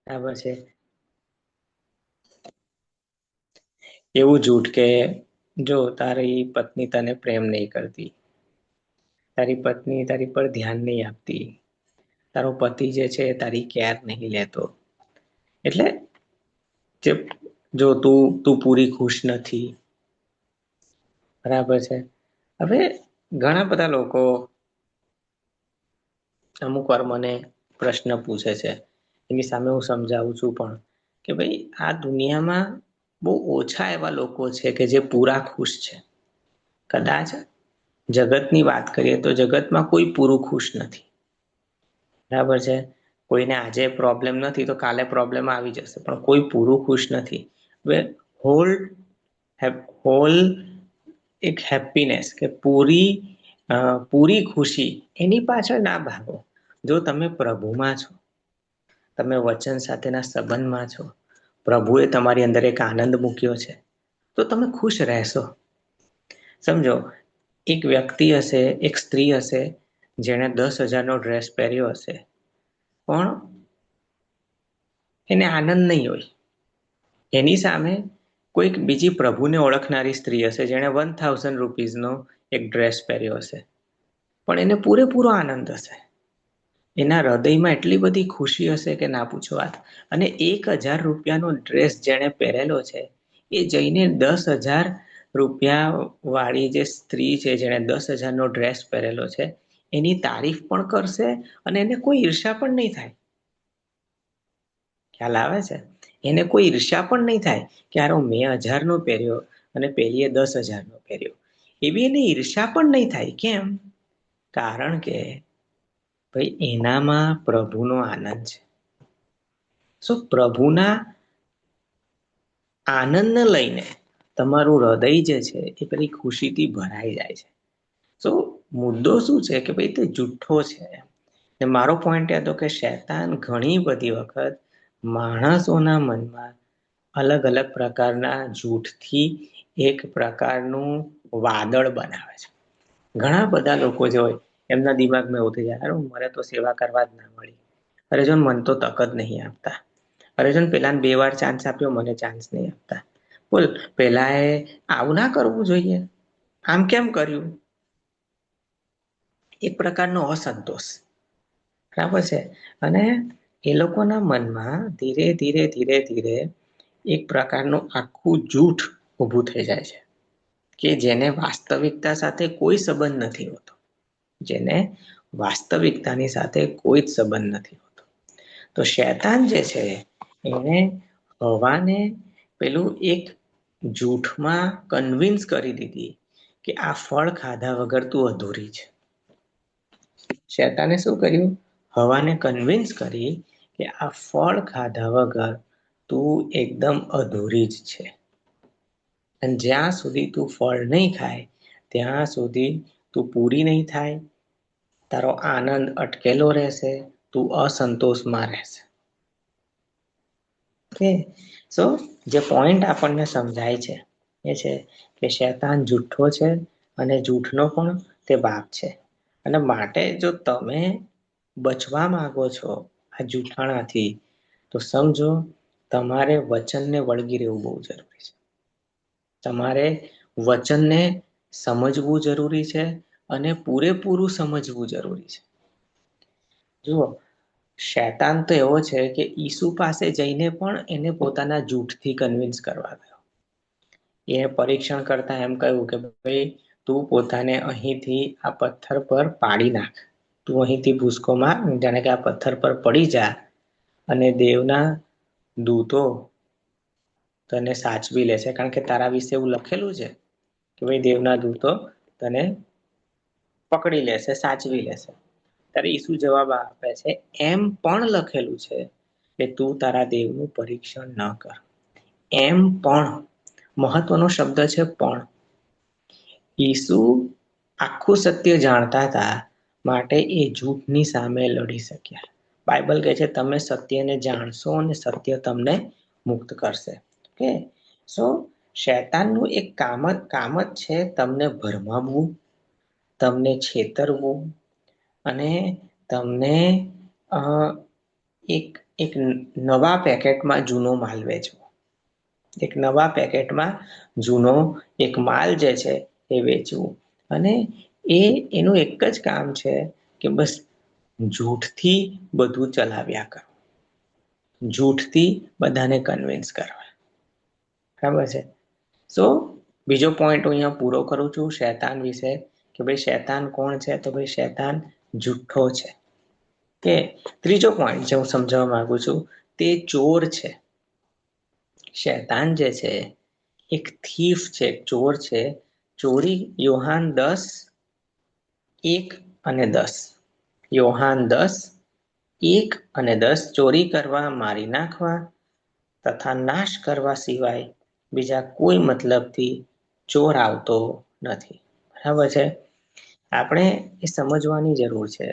બરાબર છે. એવું જૂઠ કે જો તારી પત્ની તને પ્રેમ નહીં કરતી, તારી પત્ની તારી પર ધ્યાન નહીં આપતી, તારો પતિ જે છે તારી કેર નહીં લેતો, એટલે જે જો તું પૂરી ખુશ નથી. બરાબર છે. હવે ઘણા બધા લોકો અમુક વાર મને પ્રશ્ન પૂછે છે, એની સામે હું સમજાવું છું પણ કે ભાઈ આ દુનિયામાં બહુ ઓછા એવા લોકો છે કે જે પૂરા ખુશ છે. કદાચ જગતની વાત કરીએ તો જગતમાં કોઈ પૂરું ખુશ નથી. બરાબર છે. કોઈને આજે પ્રોબ્લેમ નથી તો કાલે પ્રોબ્લેમ આવી જશે, પણ કોઈ પૂરું ખુશ નથી. હવે હોલ હોલ એક હેપીનેસ કે પૂરી ખુશી એની પાછળ ના ભાગો. જો તમે પ્રભુમાં છો, તમે વચન સાથેના સંબંધમાં છો, પ્રભુએ તમારી અંદર એક આનંદ મૂક્યો છે, તો તમે ખુશ રહેશો. સમજો, એક વ્યક્તિ હશે, એક સ્ત્રી હશે, જેણે 10,000નો ડ્રેસ પહેર્યો હશે, પણ એને આનંદ નહીં હોય. એની સામે કોઈક બીજી પ્રભુને ઓળખનારી સ્ત્રી હશે, જેણે 1,000 રૂપીઝનો એક ડ્રેસ પહેર્યો હશે, પણ એને પૂરેપૂરો આનંદ હશે. એના હૃદયમાં એટલી બધી ખુશી હશે કે ના પૂછો વાત. અને 1,000 રૂપિયાનો ડ્રેસ જેણે પહેરેલો છે, એ જઈને 10,000 રૂપિયા વાળી જે સ્ત્રી છે, જેણે 10,000નો ડ્રેસ પહેરેલો છે, એની તારીફ પણ કરશે અને એને કોઈ ઈર્ષા પણ નહીં થાય. ખ્યાલ આવે છે? એને કોઈ ઈર્ષા પણ નહીં થાય કે યાર મેં 1,000નો પહેર્યો અને પેલીએ 10,000નો પહેર્યો. એવી એને ઈર્ષા પણ નહીં થાય. કેમ? કારણ કે ભાઈ એનામાં પ્રભુનો આનંદ છે. શું પ્રભુના આનંદને લઈને તમારું હૃદય જે છે એ પેલી ખુશીથી ભરાઈ જાય છે. તો મુદ્દો શું છે કે ભાઈ તે જુઠ્ઠો છે. ને મારો પોઈન્ટ એ હતો કે શૈતાન ઘણી બધી વખત માણસોના મનમાં અલગ અલગ પ્રકારના જૂઠથી એક પ્રકારનું વાદળ બનાવે છે. ઘણા બધા લોકો જે હોય એમના દિમાગમાં એવું થઈ જાય, મને તો સેવા કરવા જ ના મળી. અરે જો મન તો તક જ નહીં આપતા. અરે જો પેલાને 2 વાર ચાન્સ આપ્યો, મને ચાન્સ નહીં આપતા. બોલ, પેલા એ આવું ના કરવું જોઈએ, આમ કેમ કર્યું? એક પ્રકારનો અસંતોષ. બરાબર છે. અને એ લોકોના મનમાં ધીરે ધીરે ધીરે ધીરે એક પ્રકારનું આખું જૂઠ ઊભું થઈ જાય છે, કે જેને વાસ્તવિકતા સાથે કોઈ સંબંધ નથી હોતો. જેને વાસ્તવિકતાની સાથે કોઈ જ સંબંધ નથી હોતો. તો શૈતાન જે છે એને હવાને પેલું એક જૂઠમાં કન્વિન્સ કરી દીધી કે આ ફળ ખાધા વગર તું અધૂરી છે. શૈતાને શું કર્યું? હવાને કન્વિન્સ કરી કે આ ફળ ખાધા વગર તું એકદમ અધૂરી જ છે. અને જ્યાં સુધી તું ફળ નહીં ખાય ત્યાં સુધી તું પૂરી નહીં થાય, તારો આનંદ અટકેલો રહેશે, તું અસંતોષમાં રહેશે. ઓકે, સો જે પોઈન્ટ આપણને સમજાય છે એ છે કે શૈતાન જુઠ્ઠો છે અને જૂઠનો પણ તે બાપ છે. અને માટે જો તમે બચવા માંગો છો આ જૂઠાણાથી, તો સમજો તમારે વચનને વળગી રહેવું બહુ જરૂરી છે. તમારે વચનને સમજવું જરૂરી છે અને પૂરેપૂરું સમજવું જરૂરી છે. જુઓ, શૈતાન તો એવો છે કે ઈસુ પાસે જઈને પણ એને પોતાના જૂઠથી કન્વિન્સ કરવા ગયો. એ પરીક્ષણ કરતા એમ કહ્યું કે ભાઈ તું પોતાને અહીંથી આ પથ્થર પર પાડી નાખ. તું અહીંથી ભૂસકો માર, જાણે કે આ પથ્થર પર પડી જા, અને દેવના દૂતો તને સાચવી લેશે. કારણ કે તારા વિશે એવું લખેલું છે કે ભાઈ દેવના દૂતો તને પકડી લેશે, સાચવી લેશે. ત્યારે ઈસુ જવાબ આપે છે, એમ પણ લખેલું છે કે તું તારા દેવનું પરીક્ષણ ન કર. એમ પણ, મહત્વનો શબ્દ છે પણ. ઈસુ આખું સત્ય જાણતા હતા, માટે એ જૂઠની સામે લડી શક્યા. બાઇબલ કહે છે તમે સત્યને જાણશો અને સત્ય તમને મુક્ત કરશે. ઓકે, સો શૈતાનનું એક કામ જ છે તમને ભરમાવવું, તમને છેતરવું અને તમને એક એક નવા પેકેટમાં જૂનો માલ વેચવો, એક નવા પેકેટમાં જૂનો એક માલ જે છે એ વેચવું. અને એનું એક જ કામ છે કે બસ જૂઠથી બધું ચલાવ્યા કરો, જૂઠથી બધાને કન્વિન્સ કરવા. બરાબર છે. સો બીજો પોઈન્ટ હું અહીંયા પૂરો કરું છું શૈતાન વિશે, કે ભાઈ શૈતાન કોણ છે? તો ભાઈ શૈતાન જુઠ્ઠો છે. કે ત્રીજો પોઈન્ટ જે હું સમજાવવા માંગુ છું, તે ચોર છે. શૈતાન જે છે એક થીફ છે, ચોર છે. ચોરી યોહાન 10:1-10, યોહાન 10:1-10, ચોરી કરવા, મારી નાખવા તથા નાશ કરવા સિવાય બીજા કોઈ મતલબથી ચોર આવતો નથી. બરાબર છે. આપણે એ સમજવાની જરૂર છે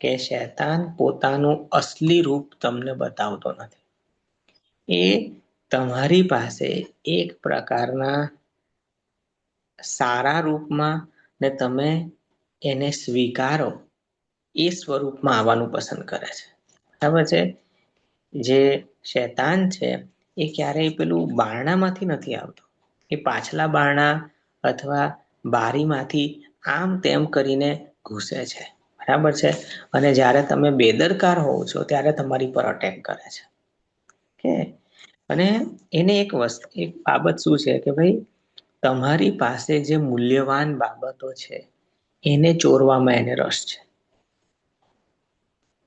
કે શૈતાન પોતાનું અસલી રૂપ તમને બતાવતો નથી. એ તમારી પાસે એક પ્રકારના સારા રૂપમાં ને તમે એને સ્વીકારો એ સ્વરૂપમાં આવવાનું પસંદ કરે છે. બરાબર છે. જે શૈતાન છે એ ક્યારેય પેલું બારણામાંથી નથી આવતો, એ પાછલા બારણા અથવા બારીમાંથી આમ તેમ કરીને ઘૂસે છે. બરાબર છે. અને જ્યારે તમે બેદરકાર હોવ છો ત્યારે તમારી પર અટેક કરે છે. કે અને એને એક બાબત શું છે કે ભાઈ તમારી પાસે જે મૂલ્યવાન બાબતો છે એને ચોરવામાં એને રસ છે.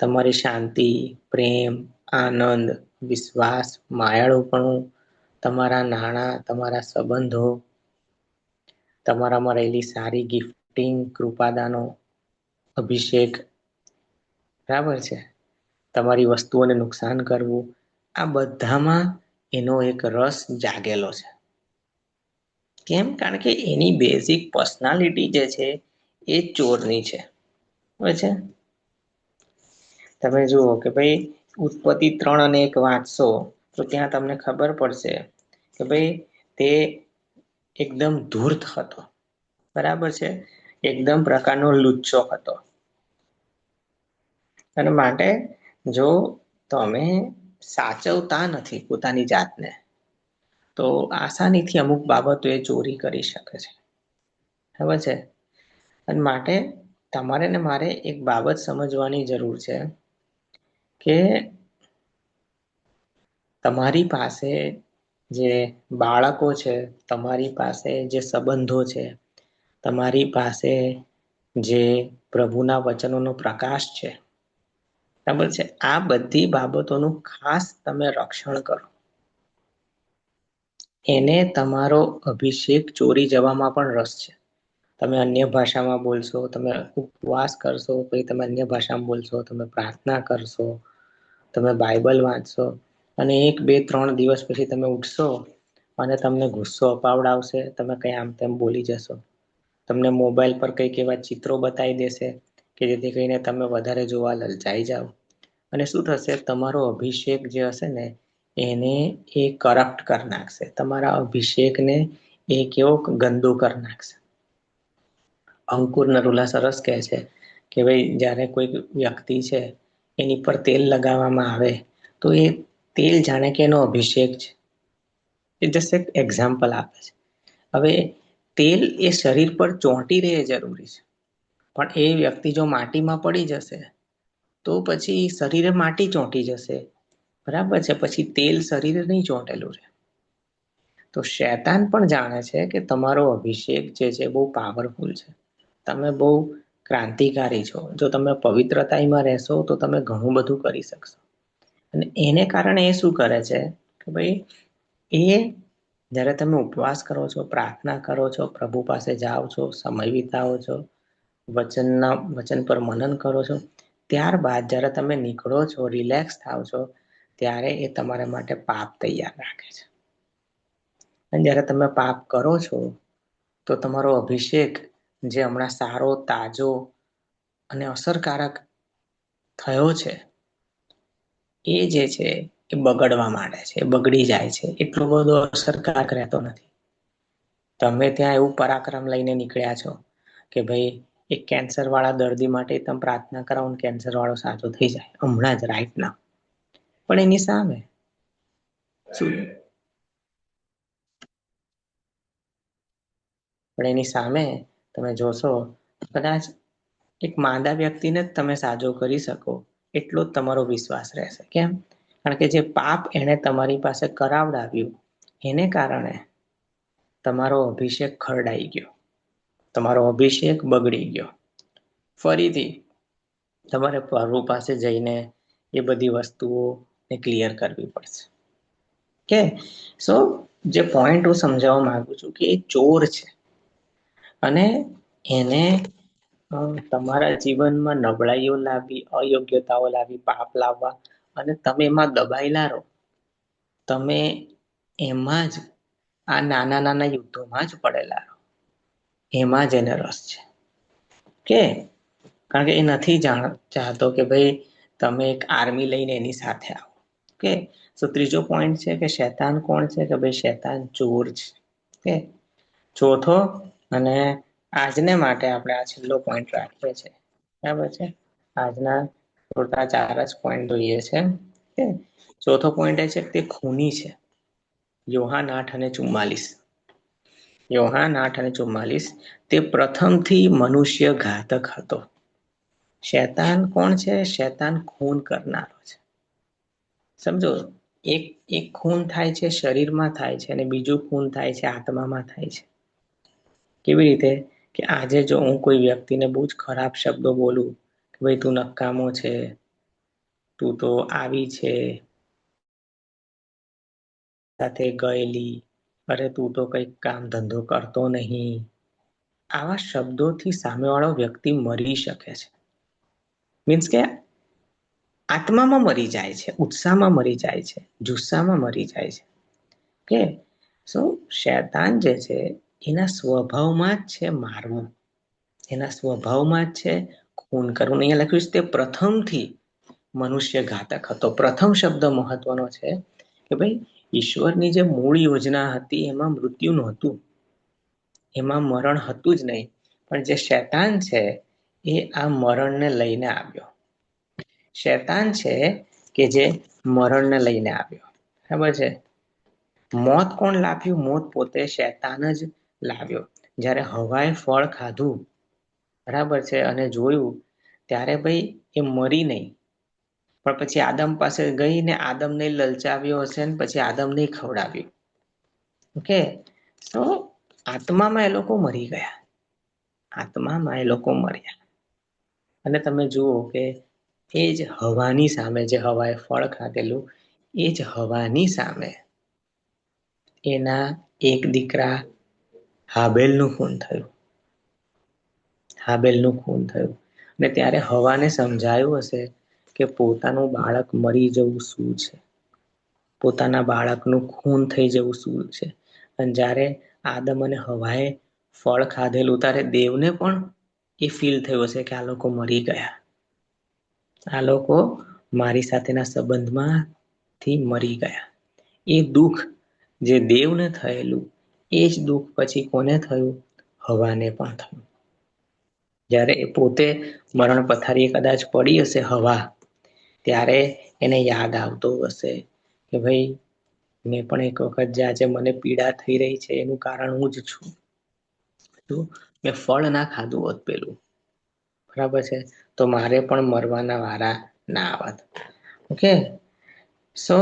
તમારી શાંતિ, પ્રેમ, આનંદ, વિશ્વાસ, માયાળુપણું, તમારા નાણાં, તમારા સંબંધો, તમારામાં રહેલી સારી ગિફ્ટિંગ, કૃપાદાનો, અભિષેક, બરાબર છે. તમારી વસ્તુઓને નુકસાન કરવું, આ બધામાં એનો એક રસ જાગેલો છે. કેમ? કારણ કે એની બેઝિક પર્સનાલિટી જે છે એ ચોરની છે. બરાબર છે. તમે જુઓ કે ભાઈ ઉત્પત્તિ 3:1 વાંચશો તો ત્યાં તમને ખબર પડશે કે ભાઈ તે એકદમ ધૂર્ત હતો. બરાબર છે. એકદમ પ્રકારનો લુચ્ચો હતો. અને માટે જો તમે સાચવતા નથી પોતાની જાતને તો આસાનીથી અમુક બાબતો એ ચોરી કરી શકે છે. ખબર છે. અને માટે તમારે ને મારે એક બાબત સમજવાની જરૂર છે કે તમારી પાસે જે બાળકો છે, તમારી પાસે જે સંબંધો છે, તમારી પાસે જે પ્રભુના વચનોનો પ્રકાશ છે, બરાબર છે, આ બધી બાબતોનું ખાસ તમે રક્ષણ કરો. એને તમારો અભિષેક ચોરી જવામાં પણ રસ છે. તમે અન્ય ભાષામાં બોલશો, તમે ઉપવાસ કરશો, પછી તમે અન્ય ભાષામાં બોલશો, તમે પ્રાર્થના કરશો, તમે બાઇબલ વાંચશો અને 1, 2, 3 દિવસ પછી તમે ઉઠશો અને તમને ગુસ્સો અપાવડાવશે, તમે કઈ આમ તેમ બોલી જશો, તમને મોબાઈલ પર કંઈક એવા ચિત્રો બતાવી દેશે કે જેથી કરીને તમે વધારે જોવા લલચાઈ જાઓ અને શું થશે? તમારો અભિષેક જે હશે ને એને એ કરપ્ટ કરી નાખશે. તમારા અભિષેકને એ કેવો ગંદુ કરી નાખશે. અંકુર નરુલા સરસ કહે છે કે ભાઈ જ્યારે કોઈ વ્યક્તિ છે એની પર તેલ લગાવવામાં આવે તો એ તેલ જાણે કે એનો અભિષેક છે. એ જસ્ટ એક એક્ઝામ્પલ આપે છે. હવે તેલ એ શરીર પર ચોંટી રહે જરૂરી છે, પણ એ વ્યક્તિ જો માટીમાં પડી જશે તો પછી શરીરે માટી ચોંટી જશે. બરાબર છે. પછી તેલ શરીરે નહીં ચોંટેલું રહે. તો શૈતાન પણ જાણે છે કે તમારો અભિષેક જે છે બહુ પાવરફુલ છે, તમે બહુ ક્રાંતિકારી છો. જો તમે પવિત્રતામાં રહેશો તો તમે ઘણું બધું કરી શકશો. અને એને કારણે એ શું કરે છે કે ભાઈ એ જ્યારે તમે ઉપવાસ કરો છો, પ્રાર્થના કરો છો, પ્રભુ પાસે જાઓ છો, સમય વિતાવો છો, વચન પર મનન કરો છો, ત્યારબાદ જ્યારે તમે નીકળો છો, રિલેક્સ થાવ છો, ત્યારે એ તમારા માટે પાપ તૈયાર રાખે છે. અને જ્યારે તમે પાપ કરો છો તો તમારો અભિષેક જે હમણાં સારો, તાજો અને અસરકારક થયો છે એ જે છે એ બગડવા માંડે છે, બગડી જાય છે. એટલો બધો અસરકારક રહેતો નથી. તમે ત્યાં એવું પરાક્રમ લઈને નીકળ્યા છો કે ભાઈ એક કેન્સર વાળા દર્દી માટે તમે પ્રાર્થના કરાવો, કેન્સર વાળો સાજો થઈ જાય હમણાં જ, રાઈટ નાઉ. પણ એની સામે શું પણ એની સામે તમે જોશો, કદાચ એક માંદા વ્યક્તિને જ તમે સાજો કરી શકો એટલો જ તમારો વિશ્વાસ રહેશે. કેમ? કારણ કે જે પાપ એને તમારી પાસે કરાવડાવ્યું એને કારણે તમારો અભિષેક ખરડાઈ ગયો, તમારો અભિષેક બગડી ગયો. ફરીથી તમારે પ્રભુ પાસે જઈને એ બધી વસ્તુઓને ક્લિયર કરવી પડશે. કે સો જે પોઈન્ટ હું સમજાવવા માંગુ છું કે એ ચોર છે અને એને તમારા જીવનમાં નબળાઈઓ લાવી, અયોગ્યતાઓ લાવી, પાપ લાવવા અને તમે એમાં દબાયેલા રહો. તમે એમાં જ આ નાના નાના યુદ્ધોમાં જ પડેલા રહો. એમાં જ એને રસ છે. કે કારણ કે એ નથી ચાહતો કે ભાઈ તમે એક આર્મી લઈને એની સાથે આવો. કે ત્રીજો પોઈન્ટ છે કે શૈતાન કોણ છે? કે ભાઈ શૈતાન ચોર છે. કે ચોથો અને આજને માટે આપણે આ છેલ્લો પોઈન્ટ રાખીએ છીએ. બરાબર છે? આજના પૂરતા 4 જ પોઈન્ટ જોઈએ છે. કે ચોથો પોઈન્ટ એ છે કે તે ખૂની છે. યોહાન 8:44. યોહાન 8:44 તે પ્રથમથી મનુષ્ય ઘાતક હતો. શૈતાન કોણ છે? શૈતાન ખૂન કરનારો છે. સમજો, એક એક ખૂન થાય છે શરીરમાં થાય છે અને બીજું ખૂન થાય છે આત્મામાં થાય છે. કેવી રીતે? કે આજે જો હું કોઈ વ્યક્તિને બહુ જ ખરાબ શબ્દો બોલું કે ભાઈ તું નકામો છે, તું તો આવી છે, સાથે ગયેલી, અરે તું તો કઈક કામ ધંધો કરતો નહીં, આવા શબ્દોથી સામેવાળો વ્યક્તિ મરી શકે છે. મીન્સ કે આત્મામાં મરી જાય છે, ઉત્સાહમાં મરી જાય છે, જુસ્સામાં મરી જાય છે. કે શું શૈતાન જે છે એના સ્વભાવમાં જ છે મારવું, એના સ્વભાવમાં જ છે ખૂન કરવું. અહીંયા લખ્યું છે તે પ્રથમથી મનુષ્ય ઘાતક હતો. પ્રથમ શબ્દ મહત્વનો છે કે ભાઈ ઈશ્વરની જે મૂળ યોજના હતી એમાં મૃત્યુ નહોતું, એમાં મરણ હતું જ નહીં. પણ જે શૈતાન છે એ આ મરણને લઈને આવ્યો. શૈતાન છે કે જે મરણને લઈને આવ્યો. બરાબર છે? મોત કોણ લાવ્યું? મોત પોતે શૈતાન જ લાવ્યો. જ્યારે હવાએ ફળ ખાધું, બરાબર છે, અને જોયું, ત્યારે ભાઈ એ મરી નહીં, પણ પછી આદમ પાસે ગઈને આદમને લલચાવ્યો હશે ને પછી આદમને ખવડાવ્યું. ઓકે, તો આત્મામાં એ લોકો મરી ગયા, આત્મામાં એ લોકો મર્યા. અને તમે જુઓ કે એ જ હવાની સામે, જે હવાએ ફળ ખાધેલું, એ જ હવાની સામે એના એક દીકરા હાબેલનું ખૂન થયું. હાબેલનું ખૂન થયું. અને ત્યારે હવાને સમજાયું હશે કે પોતાનું બાળક મરી જવું શું છે, પોતાના બાળકનું ખૂન થઈ જવું શું છે. અને જ્યારે આદમ અને હવાએ ફળ ખાધેલું, ત્યારે દેવને પણ એ ફીલ થયું હશે કે આ લોકો મરી ગયા, આ લોકો મારી સાથેના સંબંધમાંથી મરી ગયા. એ દુઃખ જે દેવને થયેલું એ જ દુઃખ પછી કોને થયું? હવાને પણ થયું. જ્યારે એ પોતે મરણ પથારીએ કદાચ પડી હશે હવા, ત્યારે એને યાદ આવતો હશે કે ભાઈ મેં પણ એક વખત જે આજે મને પીડા થઈ રહી છે એનું કારણ હું જ છું. મેં ફળ ના ખાધું હોત પેલું, બરાબર છે, તો મારે પણ મરવાના વારા ના આવત. ઓકે, સો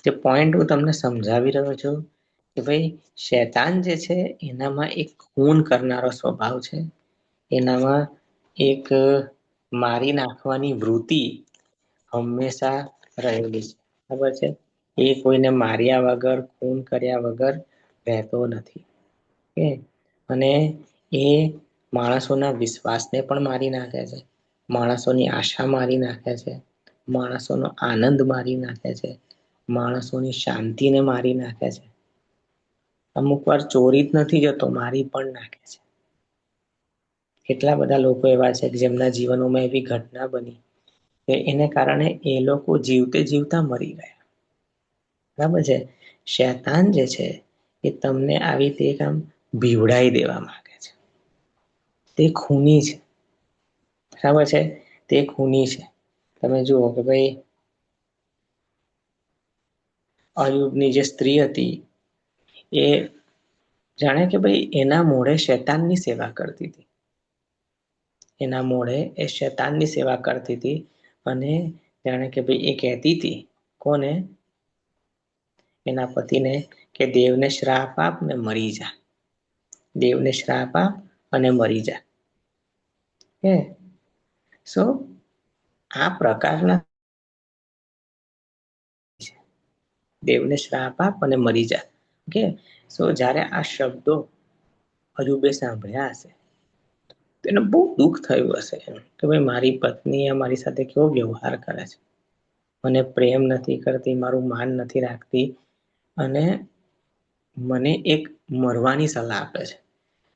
જે પોઈન્ટ હું તમને સમજાવી રહ્યો છું કે ભાઈ શૈતાન જે છે એનામાં એક ખૂન કરનારો સ્વભાવ છે, એનામાં એક મારી નાખવાની વૃત્તિ હંમેશા રહેલી છે. ખબર છે? એ કોઈને માર્યા વગર, ખૂન કર્યા વગર રહેતો નથી. અને એ માણસોના વિશ્વાસને પણ મારી નાખે છે, માણસોની આશા મારી નાખે છે, માણસોનો આનંદ મારી નાખે છે, માણસોની શાંતિને મારી નાખે છે. અમુક વાર ચોરી જ નથી જતો, મારી પણ નાખે છે. કેટલા બધા લોકો એવા છે કે જેમના જીવનોમાં એવી ઘટના બની કે એને કારણે એ લોકો જીવતે જીવતા મરી ગયા. બરાબર છે? શૈતાન જે છે એ તમને આવી રીતે કામ બીવડાવી દેવા માંગે છે. તે ખૂની છે. બરાબર છે? તે ખૂની છે. તમે જુઓ કે ભાઈ અયુબની જે સ્ત્રી હતી એ જાણે કે ભાઈ એના મોઢે શેતાનની સેવા કરતી હતી, એના મોઢે એ શેતાનની સેવા કરતી હતી. અને જાણે કે ભાઈ એ કહેતી હતી કોને, એના પતિને, કે દેવને શ્રાપ આપ ને મરી જા, દેવને શ્રાપ આપ અને મરી જા. હે સો આ પ્રકારના દેવને શ્રાપ આપ અને મરી જા. ઓકે, સો જ્યારે આ શબ્દો અયુબે સાંભળ્યા હશે, તેને બહુ દુઃખ થયું હશે કે ભાઈ મારી પત્નીએ મારી સાથે કેવો વ્યવહાર કરે છે, મને પ્રેમ નથી કરતી, મારું માન નથી રાખતી, અને મને એક મરવાની સલાહ આપે છે.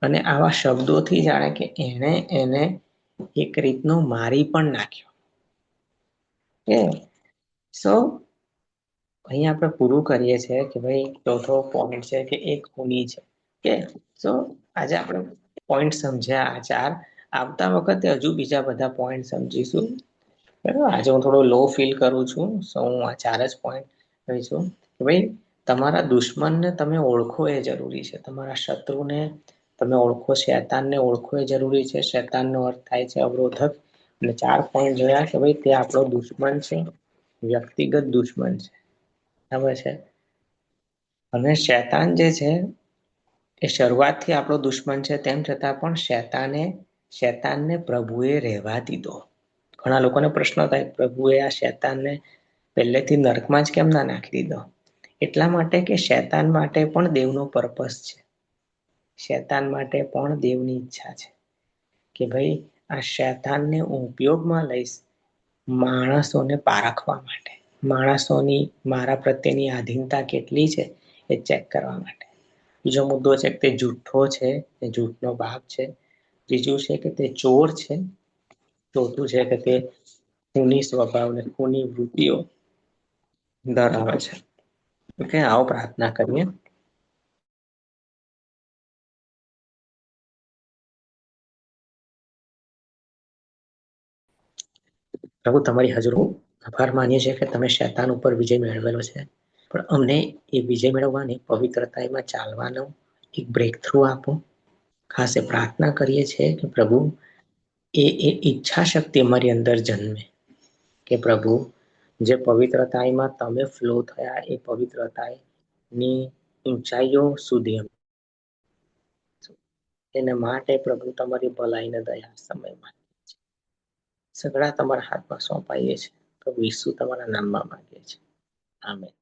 અને આવા શબ્દોથી જાણે કે એણે એને એક રીતનો મારી પણ નાખ્યો. કે સો અહીં આપણે પૂરું કરીએ છીએ કે ભાઈ ચોથો પોઈન્ટ છે કે એક ખૂની છે. કે સો આજે આપણે પોઈન્ટ સમજ્યા આ ચાર. આવતા વખતે હજુ બીજા બધા પોઈન્ટ સમજીશું. બરાબર, આજે હું થોડો લો ફીલ કરું છું, સો હું આ ચાર જ પોઈન્ટ કહીશું કે ભાઈ તમારા દુશ્મનને તમે ઓળખો એ જરૂરી છે, તમારા શત્રુને તમે ઓળખો, શેતાનને ઓળખો એ જરૂરી છે. શેતાનનો અર્થ થાય છે અવરોધક. અને ચાર પોઈન્ટ જોયા કે ભાઈ તે આપણો દુશ્મન છે, વ્યક્તિગત દુશ્મન છે, બરાબર છે. અને શેતાન જે છે એ શરૂઆતથી આપણો દુશ્મન છે, તેમ છતાં પણ શેતાનને પ્રભુએ રહેવા દીધો. ઘણા લોકોને પ્રશ્ન થાય, પ્રભુએ આ શેતાનને પહેલેથી નર્કમાં જ કેમ ના નાખી દીધો? એટલા માટે કે શેતાન માટે પણ દેવનો પર્પસ છે, શેતાન માટે પણ દેવની ઈચ્છા છે કે ભાઈ આ શેતાનને હું ઉપયોગમાં લઈશ માણસોને પારખવા માટે, માણસોની મારા પ્રત્યેની આધીનતા કેટલી છે એ ચેક કરવા માટે. બીજો મુદ્દો છે કે તે જૂઠ્ઠો છે, તે જૂઠનો બાપ છે. ત્રીજું છે કે તે ચોર છે. ચોથું છે કે તે ખૂની સ્વભાવ ને ખૂની વૃત્તિઓ ધરાવે છે. ઓકે, આવો પ્રાર્થના કરીએ. પ્રભુ, તમારી હાજરી આભાર માનીએ છીએ કે તમે શેતાન ઉપર વિજય મેળવેલો છે, પણ અમને એ વિજય મેળવવાની પવિત્રતામાં ચાલવાનો એક બ્રેક થ્રુ આપો. ખાસ એ પ્રાર્થના કરીએ છીએ કે પ્રભુ એ ઈચ્છા શક્તિ અમારી અંદર જન્મે, કે પ્રભુ જે પવિત્રતામાં તમે ફ્લો થયા એ પવિત્રતાની ઊંચાઈઓ સુધી એના માટે પ્રભુ તમારી ભલાઈને દયા સમયમાં સગડા તમારા હાથમાં સોંપાઈએ છીએ. પ્રભુ ઈસુ તમારા નામમાં માંગીએ છીએ, આમેન.